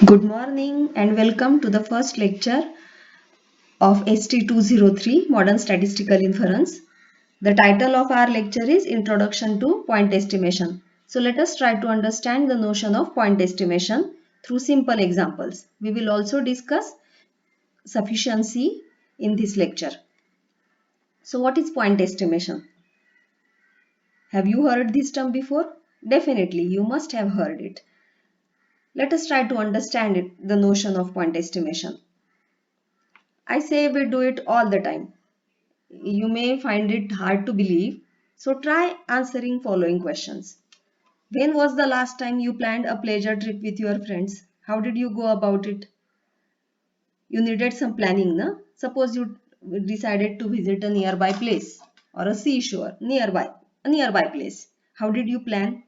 Good morning and welcome to the first lecture of ST203 Modern Statistical Inference. The title of our lecture is Introduction to Point Estimation. So let us try to understand the notion of point estimation through simple examples. We will also discuss sufficiency in this lecture. So what is point estimation? Have you heard this term before? Definitely, you must have heard it. Let us try to understand the notion of point estimation. I say we do it all the time. You may find it hard to believe, so try answering following questions. When was the last time you planned a pleasure trip with your friends? How did you go about it? You needed some planning, na? Suppose you decided to visit a nearby place or a seashore a nearby place. How did you plan?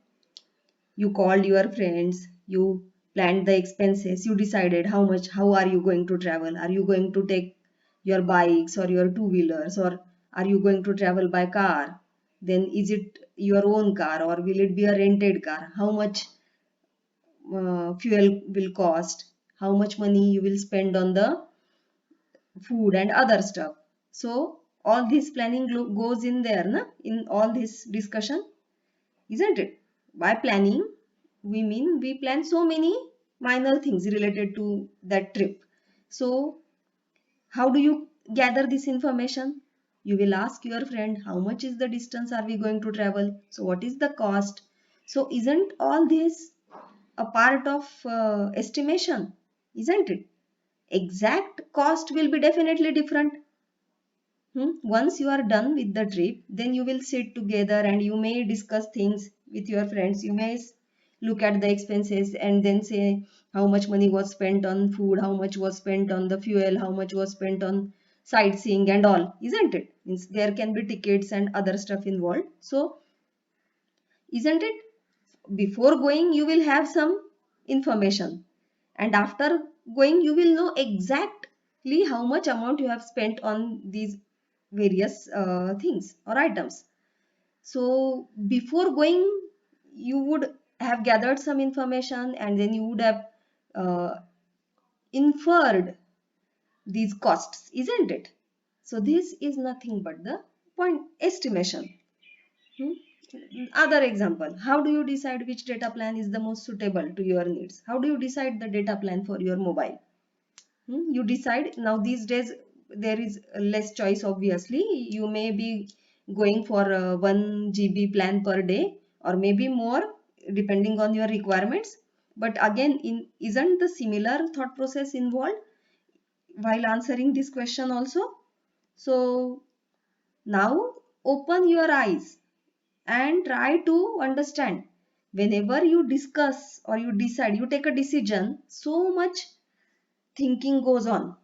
You called your friends, you planned the expenses, you decided how are you going to travel? Are you going to take your bikes or your two-wheelers, or are you going to travel by car? Then is it your own car or will it be a rented car? How much fuel will cost? How much money you will spend on the food and other stuff? So all this planning goes in there, na? In all this discussion, isn't it? By planning, we mean we plan so many minor things related to that trip. So, how do you gather this information? You will ask your friend, how much is the distance are we going to travel? So, what is the cost? So, isn't all this a part of estimation? Isn't it? Exact cost will be definitely different. Once you are done with the trip, then you will sit together and you may discuss things with your friends. You may look at the expenses and then say how much money was spent on food, how much was spent on the fuel, how much was spent on sightseeing and all, isn't it? Means there can be tickets and other stuff involved. So, isn't it? Before going, you will have some information, and after going, you will know exactly how much amount you have spent on these various things or items. So before going, you would have gathered some information and then you would have uh, inferred these costs, isn't it? So this is nothing but the point estimation. Hmm? Other example, how do you decide which data plan is the most suitable to your needs? How do you decide the data plan for your mobile? You decide. Now these days there is less choice, obviously. You may be going for a 1 GB plan per day or maybe more depending on your requirements. But again, isn't the similar thought process involved while answering this question also? So now open your eyes and try to understand. Whenever you discuss or you decide, you take a decision, so much thinking goes on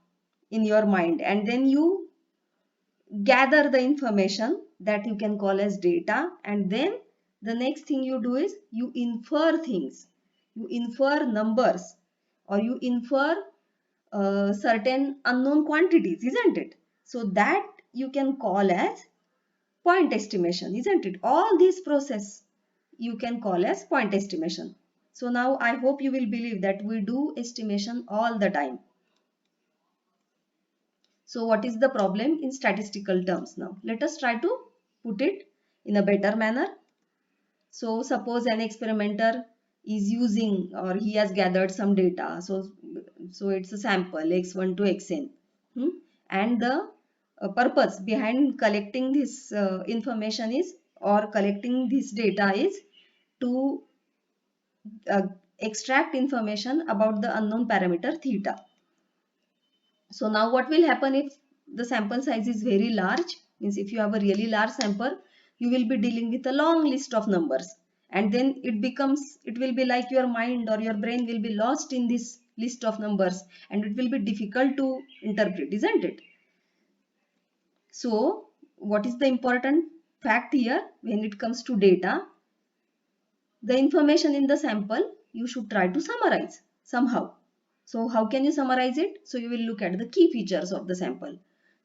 in your mind, and then you gather the information that you can call as data, and then the next thing you do is you infer things, you infer numbers, or you infer certain unknown quantities, isn't it? So that you can call as point estimation, isn't it? All this process you can call as point estimation. So now I hope you will believe that we do estimation all the time. So what is the problem in statistical terms now? Let us try to put it in a better manner. So suppose an experimenter is using, or he has gathered some data. So it's a sample x1 to xn. And the purpose behind collecting this information is, or collecting this data is, to uh, extract information about the unknown parameter theta. So now what will happen if the sample size is very large? Means if you have a really large sample, you will be dealing with a long list of numbers. And then it will be like your mind or your brain will be lost in this list of numbers and it will be difficult to interpret, isn't it? So what is the important fact here when it comes to data? The information in the sample you should try to summarize somehow. So how can you summarize it? So you will look at the key features of the sample,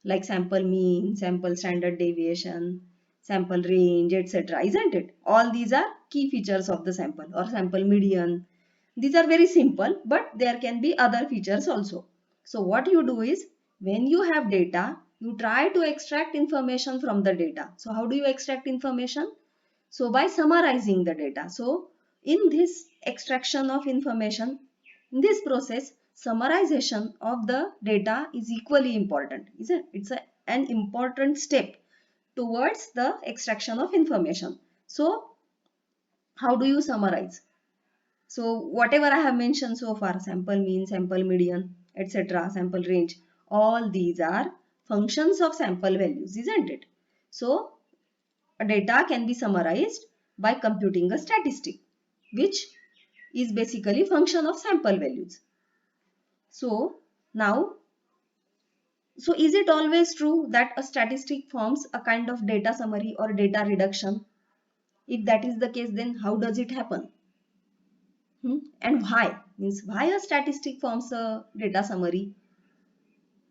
like sample mean, sample standard deviation, sample range, etc. Isn't it? All these are key features of the sample, or sample median. These are very simple, but there can be other features also. So what you do is, when you have data, you try to extract information from the data. So how do you extract information? So by summarizing the data. So in this extraction of information, in this process, summarization of the data is equally important, isn't it? It's an important step towards the extraction of information. So how do you summarize? So whatever I have mentioned so far, sample mean, sample median, etc., sample range, all these are functions of sample values, isn't it? So a data can be summarized by computing a statistic, which is basically function of sample values. So now, so is it always true that a statistic forms a kind of data summary or data reduction? If that is the case, then how does it happen? And why? Means why a statistic forms a data summary?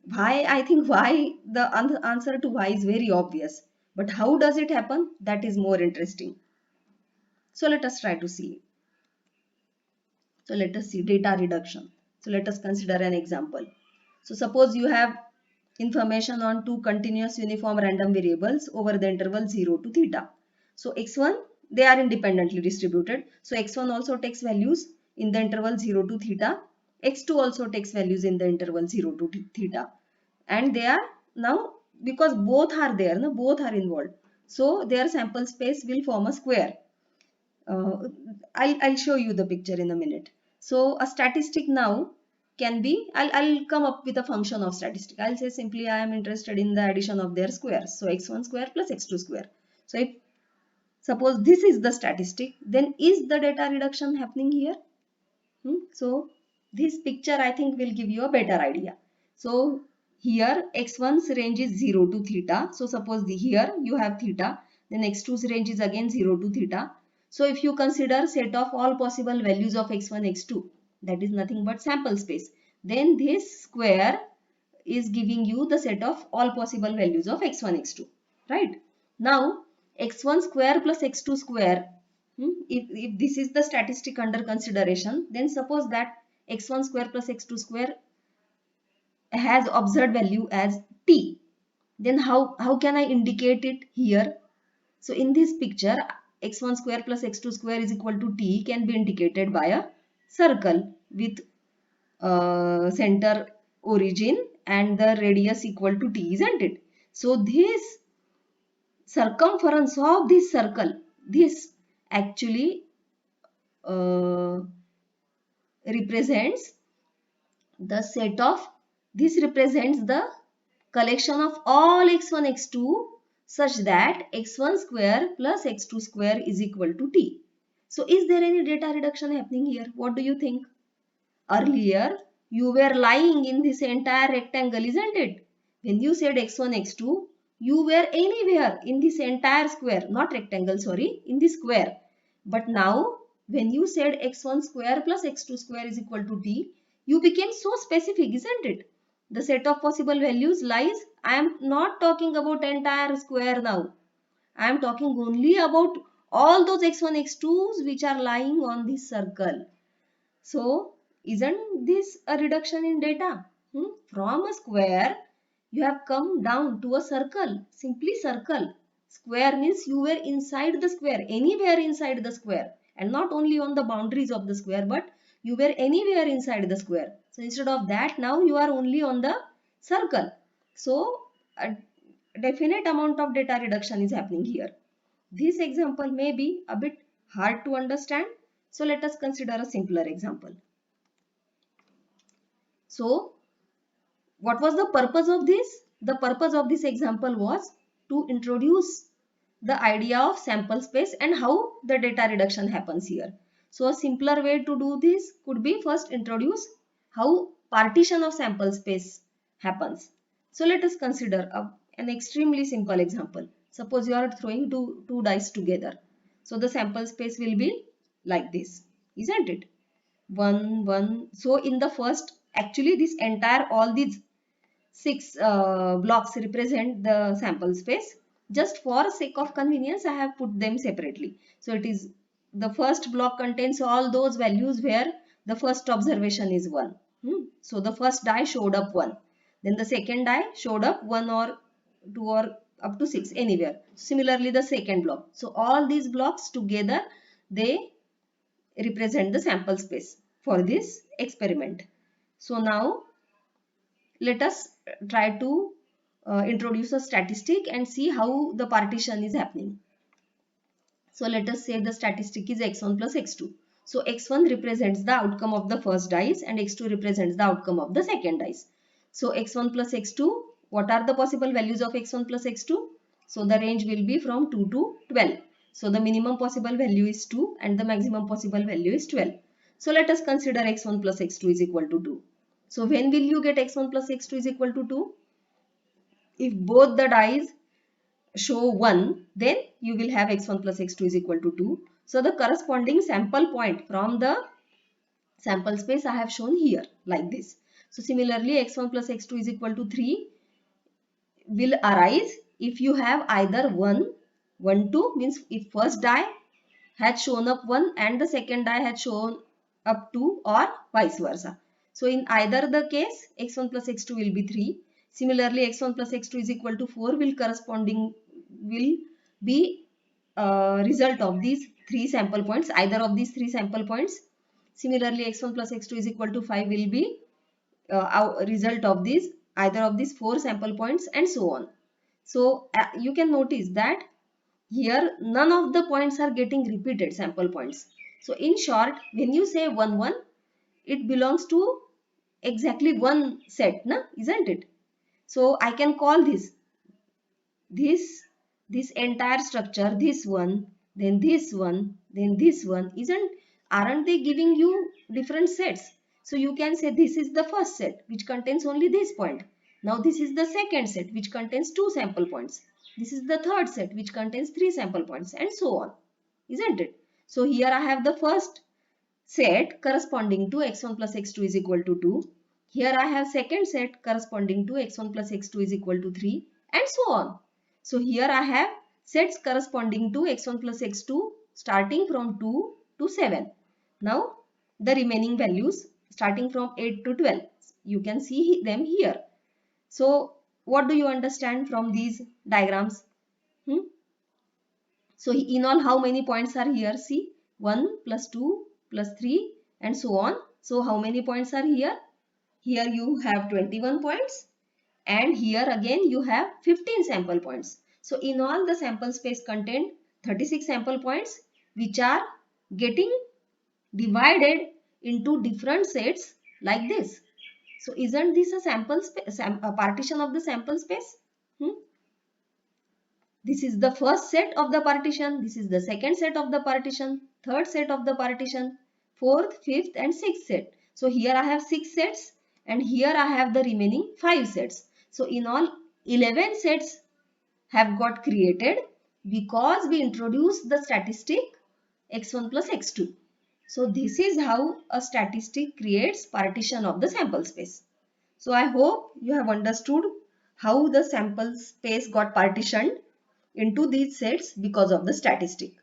Why? I think why, the answer to why is very obvious. But how does it happen? That is more interesting. So let us try to see. So let us see data reduction. So let us consider an example. So suppose you have information on two continuous uniform random variables over the interval 0 to theta. So x1, they are independently distributed. So x1 also takes values in the interval 0 to theta. x2 also takes values in the interval 0 to theta. And they are now, because both are there, no, both are involved. So their sample space will form a square. uh, I'll show you the picture in a minute. So a statistic now can be, I'll come up with a function of statistic. I'll say simply I am interested in the addition of their squares. So x1 square plus x2 square. So if suppose this is the statistic, then is the data reduction happening here? So this picture I think will give you a better idea. So here x1's range is 0 to theta. So suppose here you have theta, then x2's range is again 0 to theta. So if you consider set of all possible values of x1, x2, that is nothing but sample space, then this square is giving you the set of all possible values of x1, x2, right? Now x1 square plus x2 square, if this is the statistic under consideration, then suppose that x1 square plus x2 square has observed value as t. Then how can I indicate it here? So in this picture, x1 square plus x2 square is equal to t can be indicated by a circle with center origin and the radius equal to t, isn't it? So this circumference of this circle, this actually uh, represents the set of, this represents the collection of all x1 x2 such that x1 square plus x2 square is equal to t. So is there any data reduction happening here? What do you think? Earlier you were lying in this entire rectangle, isn't it? When you said x1 x2, you were anywhere in this entire square, not rectangle, sorry, in the square. But now when you said x1 square plus x2 square is equal to t, you became so specific, isn't it? The set of possible values lies, I am not talking about entire square now. I am talking only about all those x1 x2s which are lying on this circle. So isn't this a reduction in data? From a square, you have come down to a circle, simply circle. Square means you were inside the square, anywhere inside the square, and not only on the boundaries of the square, but you were anywhere inside the square. So instead of that, now you are only on the circle. So a definite amount of data reduction is happening here. This example may be a bit hard to understand. So let us consider a simpler example. So what was the purpose of this? The purpose of this example was to introduce the idea of sample space and how the data reduction happens here. So a simpler way to do this could be first introduce how partition of sample space happens. So let us consider an extremely simple example. Suppose you are throwing two dice together. So the sample space will be like this, isn't it? 1 1. So in the first, actually this entire, all these 6 blocks represent the sample space. Just for sake of convenience, I have put them separately. So it is, the first block contains all those values where The first observation is 1. So the first die showed up 1. Then the second die showed up 1 or 2 or up to 6 anywhere. Similarly the second block. So all these blocks together, they represent the sample space for this experiment. So now let us try to introduce a statistic and see how the partition is happening. So let us say the statistic is x1 plus x2. So x1 represents the outcome of the first dice and x2 represents the outcome of the second dice. So x1 plus x2, what are the possible values of x1 plus x2? So the range will be from 2 to 12. So the minimum possible value is 2 and the maximum possible value is 12. So let us consider x1 plus x2 is equal to 2. So when will you get x1 plus x2 is equal to 2? If both the dice show 1, then you will have x1 plus x2 is equal to 2. So the corresponding sample point from the sample space I have shown here like this. So similarly x1 plus x2 is equal to 3 will arise if you have either 1, 1, 2 means if first die had shown up 1 and the second die had shown up 2 or vice versa. So in either the case x1 plus x2 will be 3. Similarly x1 plus x2 is equal to 4 will be result of these three sample points, either of these three sample points. Similarly x1 plus x2 is equal to 5 will be result of these either of these four sample points and so on. So you can notice that here none of the points are getting repeated sample points. So in short, when you say 1 1, it belongs to exactly one set, na? Isn't it? So I can call this entire structure, this one, then this one, then this one, aren't they giving you different sets? So you can say this is the first set which contains only this point. Now this is the second set which contains two sample points. This is the third set which contains three sample points and so on. Isn't it? So here I have the first set corresponding to x1 plus x2 is equal to 2. Here I have second set corresponding to x1 plus x2 is equal to 3 and so on. So here I have sets corresponding to x1 plus x2 starting from 2 to 7. Now the remaining values starting from 8 to 12. You can see them here. So what do you understand from these diagrams? So in all, how many points are here? See, 1 plus 2 plus 3 and so on. So how many points are here? Here you have 21 points and here again you have 15 sample points. So in all, the sample space contained 36 sample points which are getting divided into different sets like this. So isn't this a a partition of the sample space? This is the first set of the partition, this is the second set of the partition, third set of the partition, fourth, fifth and sixth set. So here I have 6 sets and here I have the remaining 5 sets. So in all 11 sets have got created because we introduced the statistic x1 plus x2. So this is how a statistic creates partition of the sample space. So I hope you have understood how the sample space got partitioned into these sets because of the statistic.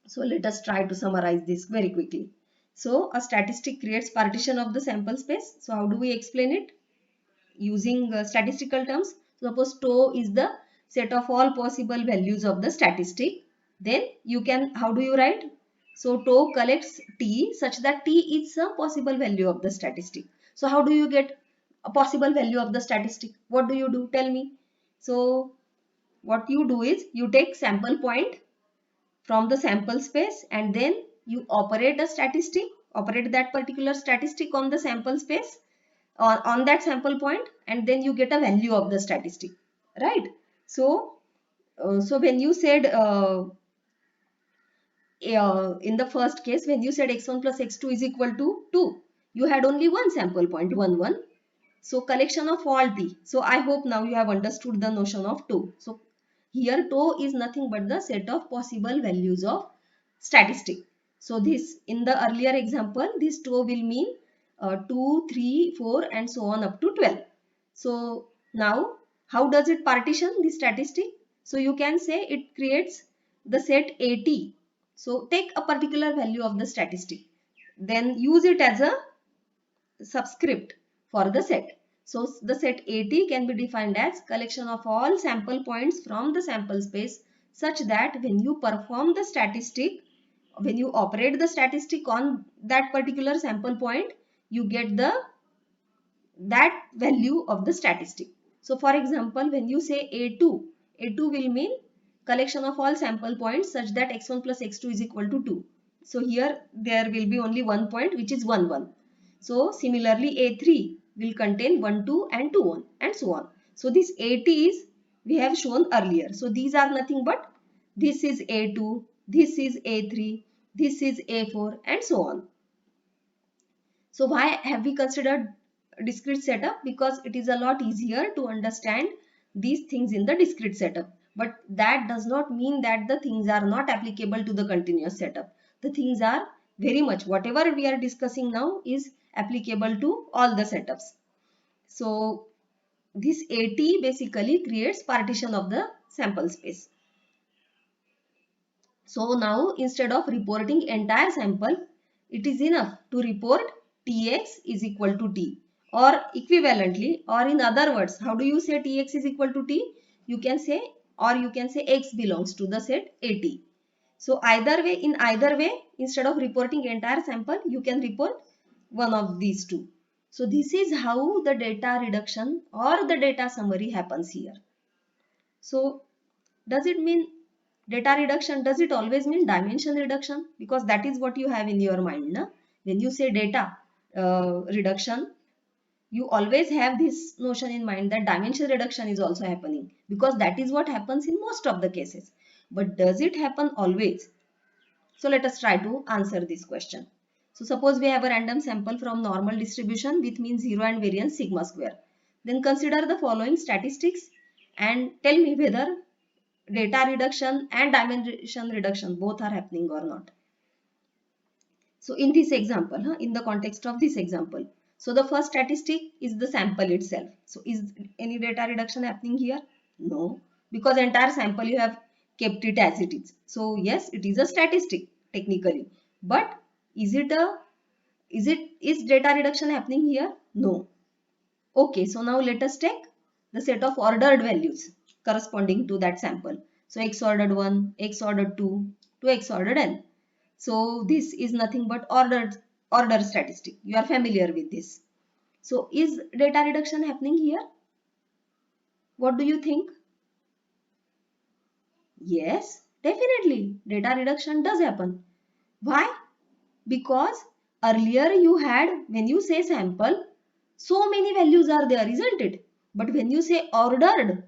So let us try to summarize this very quickly. So a statistic creates partition of the sample space. So how do we explain it? Using statistical terms. Suppose tau is the set of all possible values of the statistic. Then you can, how do you write? So tau collects t such that t is a possible value of the statistic. So how do you get a possible value of the statistic? What do you do? Tell me. So what you do is you take sample point from the sample space and then you operate that particular statistic on the sample space on that sample point and then you get a value of the statistic, right? So so when you said in the first case when you said x1 plus x2 is equal to 2, you had only one sample point 1 1. So collection of all t. So I hope now you have understood the notion of tau. So here tau is nothing but the set of possible values of statistic. So this in the earlier example this tau will mean 2, 3, 4 and so on up to 12. So now how does it partition the statistic? So you can say it creates the set AT. So take a particular value of the statistic. then use it as a subscript for the set. So the set AT can be defined as collection of all sample points from the sample space such that when you perform the statistic, when you operate the statistic on that particular sample point, you get that value of the statistic. So for example, when you say A2, A2 will mean collection of all sample points such that x1 plus x2 is equal to 2. So here there will be only one point, which is 1 1. So similarly A3 will contain 1 2 and 2 1 and so on. So this AT is we have shown earlier. So these are nothing but this is A2, this is A3, this is A4 and so on. So why have we considered discrete setup? Because it is a lot easier to understand these things in the discrete setup. But that does not mean that the things are not applicable to the continuous setup. The things are very much, whatever we are discussing now is applicable to all the setups. So this AT basically creates partition of the sample space. So now instead of reporting entire sample, it is enough to report Tx is equal to T, or equivalently, or in other words, how do you say Tx is equal to T? You can say, or you can say X belongs to the set AT. So in either way, instead of reporting entire sample, you can report one of these two. So this is how the data reduction or the data summary happens here. So does it mean data reduction? Does it always mean dimension reduction? Because that is what you have in your mind. Na? When you say data reduction, you always have this notion in mind that dimension reduction is also happening, because that is what happens in most of the cases. But does it happen always? So let us try to answer this question. So suppose we have a random sample from normal distribution with mean 0 and variance sigma square. Then consider the following statistics and tell me whether data reduction and dimension reduction both are happening or not. So in this example, in the context of this example, so the first statistic is the sample itself. So is any data reduction happening here? No, because entire sample you have kept it as it is. So yes, it is a statistic technically, but is is data reduction happening here? No. Okay, so now let us take the set of ordered values corresponding to that sample. So x ordered 1, x ordered 2, to x ordered n. So this is nothing but order statistic. You are familiar with this. So is data reduction happening here? What do you think? Yes, definitely data reduction does happen. Why? Because earlier you had, when you say sample, so many values are there, isn't it? But when you say ordered,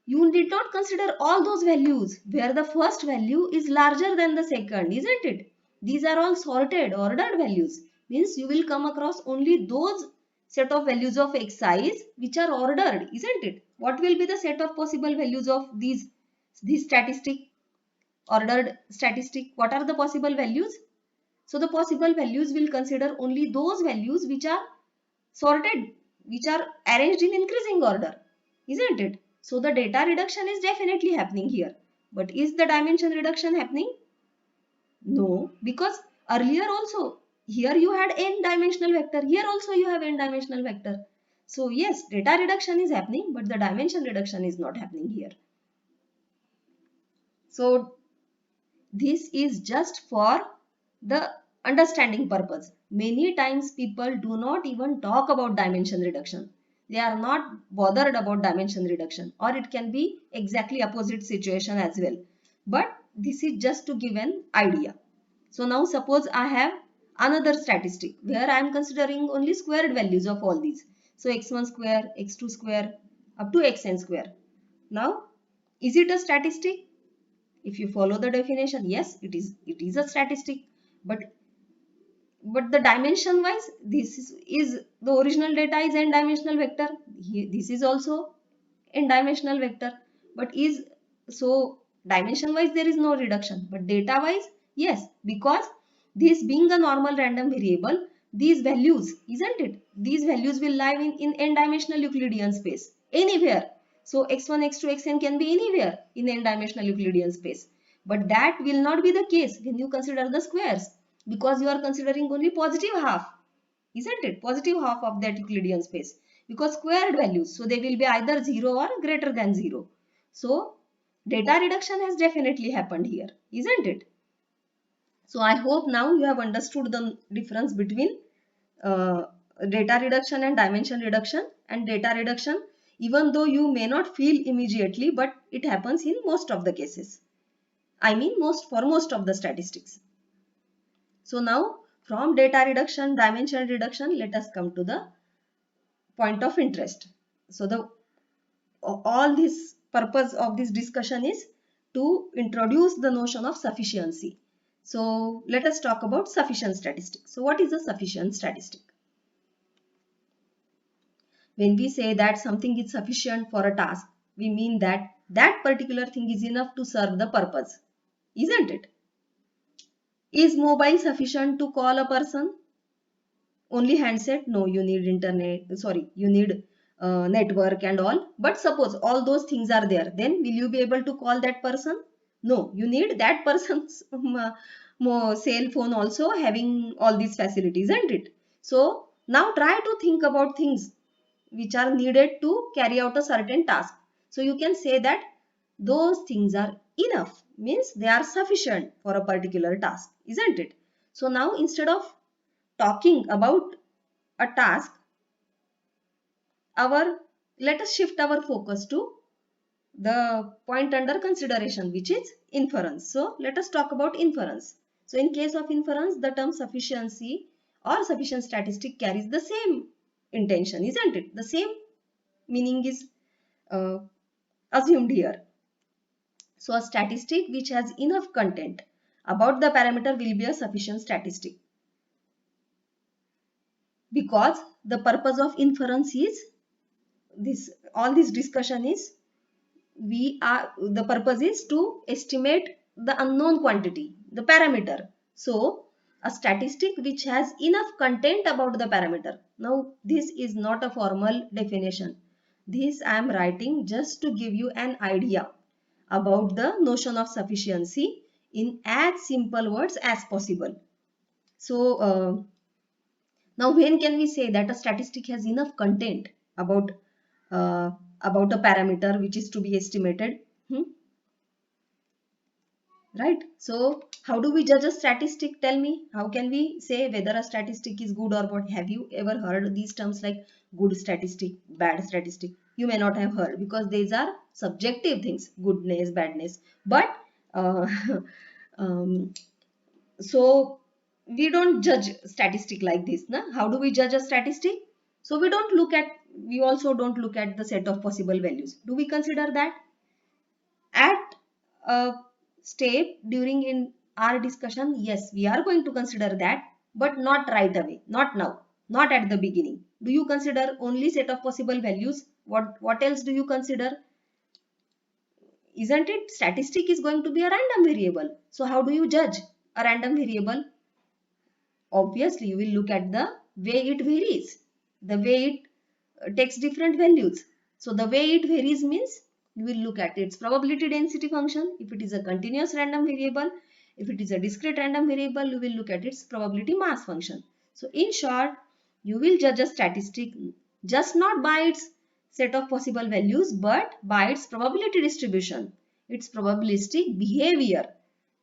you did not consider all those values where the first value is larger than the second, isn't it? These are all sorted, ordered values. Means you will come across only those set of values of xi's which are ordered, isn't it? What will be the set of possible values of these statistic, ordered statistic? What are the possible values? So the possible values will consider only those values which are sorted, which are arranged in increasing order, isn't it? So the data reduction is definitely happening here. But is the dimension reduction happening? No, because earlier also, here you had n dimensional vector, here also you have n dimensional vector. So yes, data reduction is happening, but the dimension reduction is not happening here. So this is just for the understanding purpose. Many times people do not even talk about dimension reduction. They are not bothered about dimension reduction, or it can be exactly opposite situation as well. But this is just to give an idea. So now suppose I have another statistic where I am considering only squared values of all these. So x1 square, x2 square up to xn square. Now is it a statistic? If you follow the definition, yes, it is a statistic. But but the dimension wise, is the original data is n dimensional vector. This is also n dimensional vector. But is, so dimension wise there is no reduction, but data wise yes, because this being a normal random variable, these values, isn't it, these values will lie in n dimensional Euclidean space anywhere. So x1 x2 xn can be anywhere in n dimensional Euclidean space. But that will not be the case when you consider the squares. because you are considering only positive half, isn't it? Positive half of that Euclidean space, because squared values, so they will be either 0 or greater than 0. So data reduction has definitely happened here, isn't it? So I hope now you have understood the difference between uh, data reduction and dimension reduction. And data reduction, even though you may not feel immediately, but it happens in most of the cases. I mean for most of the statistics. So now from data reduction, dimension reduction, let us come to the point of interest. So the all this purpose of this discussion is to introduce the notion of sufficiency. So let us talk about sufficient statistic. So what is a sufficient statistic? When we say that something is sufficient for a task, we mean that that particular thing is enough to serve the purpose, isn't it? Is mobile sufficient to call a person? Only handset? No, you need internet, sorry, you need network and all. But suppose all those things are there, then will you be able to call that person? No, you need that person's cell phone also having all these facilities, isn't it? So now try to think about things which are needed to carry out a certain task. So you can say that those things are enough, means they are sufficient for a particular task, isn't it? So now instead of talking about a task, our let us shift our focus to the point under consideration, which is inference. So let us talk about inference. So in case of inference, the term sufficiency or sufficient statistic carries the same intention, isn't it? The same meaning is uh, assumed here. So a statistic which has enough content about the parameter will be a sufficient statistic, because the purpose of inference is this, all this discussion is, we are, the purpose is to estimate the unknown quantity, the parameter. So a statistic which has enough content about the parameter. Now this is not a formal definition, this I am writing just to give you an idea about the notion of sufficiency in as simple words as possible. So now when can we say that a statistic has enough content about uh, about a parameter which is to be estimated? Hmm? Right? So how do we judge a statistic? Tell me, how can we say whether a statistic is good or what? Have you ever heard these terms like good statistic, bad statistic? You may not have heard, because these are subjective things, goodness, badness. But uh, um, so we don't judge statistic like this. Na? How do we judge a statistic? So we also don't look at the set of possible values. Do we consider that? At a step during in our discussion, yes, we are going to consider that, but not right away, not now, not at the beginning. Do you consider only set of possible values? What else do you consider? Isn't it? Statistic is going to be a random variable. So how do you judge a random variable? Obviously, you will look at the way it varies, the way it takes different values. So the way it varies means you will look at its probability density function. If it is a continuous random variable, if it is a discrete random variable, you will look at its probability mass function. So in short, you will judge a statistic just not by its set of possible values, but by its probability distribution, its probabilistic behavior.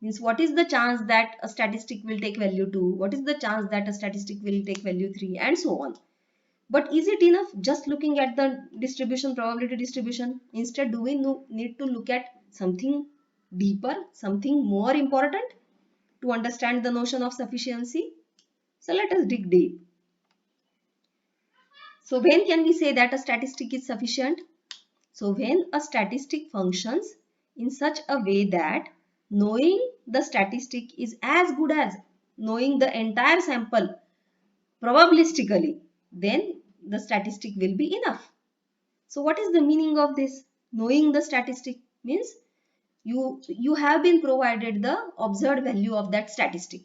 Means what is the chance that a statistic will take value 2, what is the chance that a statistic will take value 3, and so on. But is it enough just looking at the distribution, probability distribution? Instead, do we need to look at something deeper, something more important to understand the notion of sufficiency? So let us dig deep. So when can we say that a statistic is sufficient? So when a statistic functions in such a way that knowing the statistic is as good as knowing the entire sample probabilistically, then the statistic will be enough. So what is the meaning of this? Knowing the statistic means you have been provided the observed value of that statistic.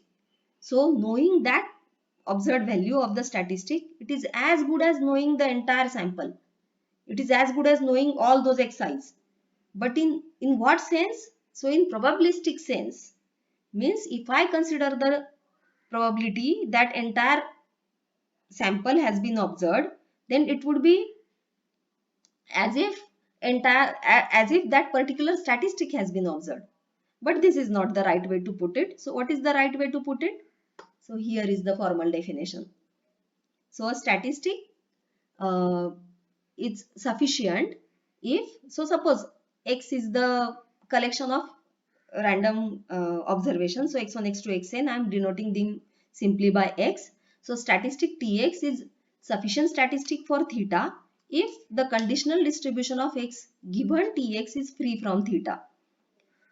So knowing that observed value of the statistic, it is as good as knowing the entire sample. It is as good as knowing all those xi's. But in what sense? So in probabilistic sense, means if I consider the probability that entire sample has been observed, then it would be as if that particular statistic has been observed. But this is not the right way to put it. So what is the right way to put it? So here is the formal definition. So a statistic, it's sufficient if, so suppose X is the collection of random observations. So x1, x2, xn, I am denoting them simply by x. So statistic Tx is sufficient statistic for theta if the conditional distribution of x given Tx is free from theta.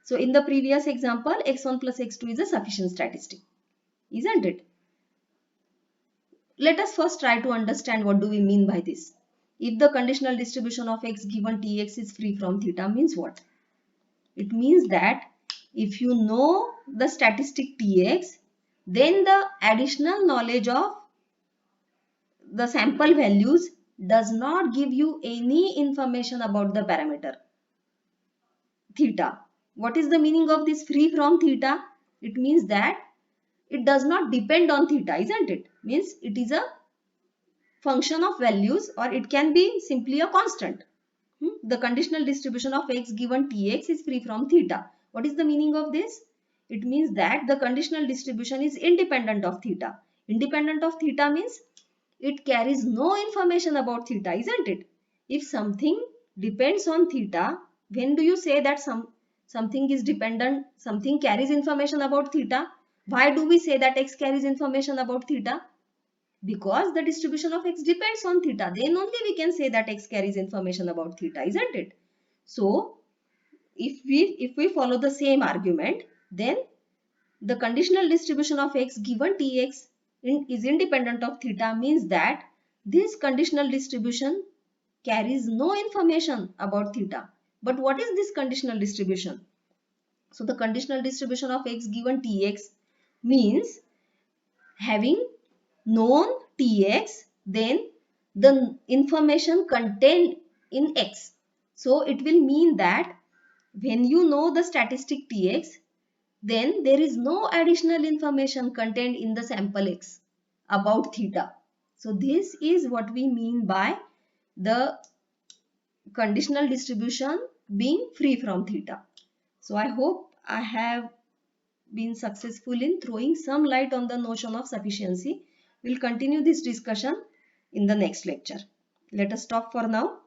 So in the previous example, x1 plus x2 is a sufficient statistic, isn't it? Let us first try to understand what do we mean by this. If the conditional distribution of x given Tx is free from theta means what? It means that if you know the statistic Tx, then the additional knowledge of the sample values does not give you any information about the parameter theta. What is the meaning of this free from theta? It means that it does not depend on theta, isn't it? Means it is a function of values, or it can be simply a constant. The conditional distribution of x given Tx is free from theta. What is the meaning of this? It means that the conditional distribution is independent of theta. Independent of theta means it carries no information about theta, isn't it? If something depends on theta, when do you say that something is dependent, something carries information about theta? Why do we say that x carries information about theta? Because the distribution of x depends on theta. Then only we can say that x carries information about theta, isn't it? So if we follow the same argument, then the conditional distribution of x given Tx is independent of theta means that this conditional distribution carries no information about theta. But what is this conditional distribution? So the conditional distribution of x given Tx means having known Tx, then the information contained in x. So it will mean that when you know the statistic Tx, then there is no additional information contained in the sample x about theta. So this is what we mean by the conditional distribution being free from theta. So I hope I have been successful in throwing some light on the notion of sufficiency. We'll continue this discussion in the next lecture. Let us stop for now.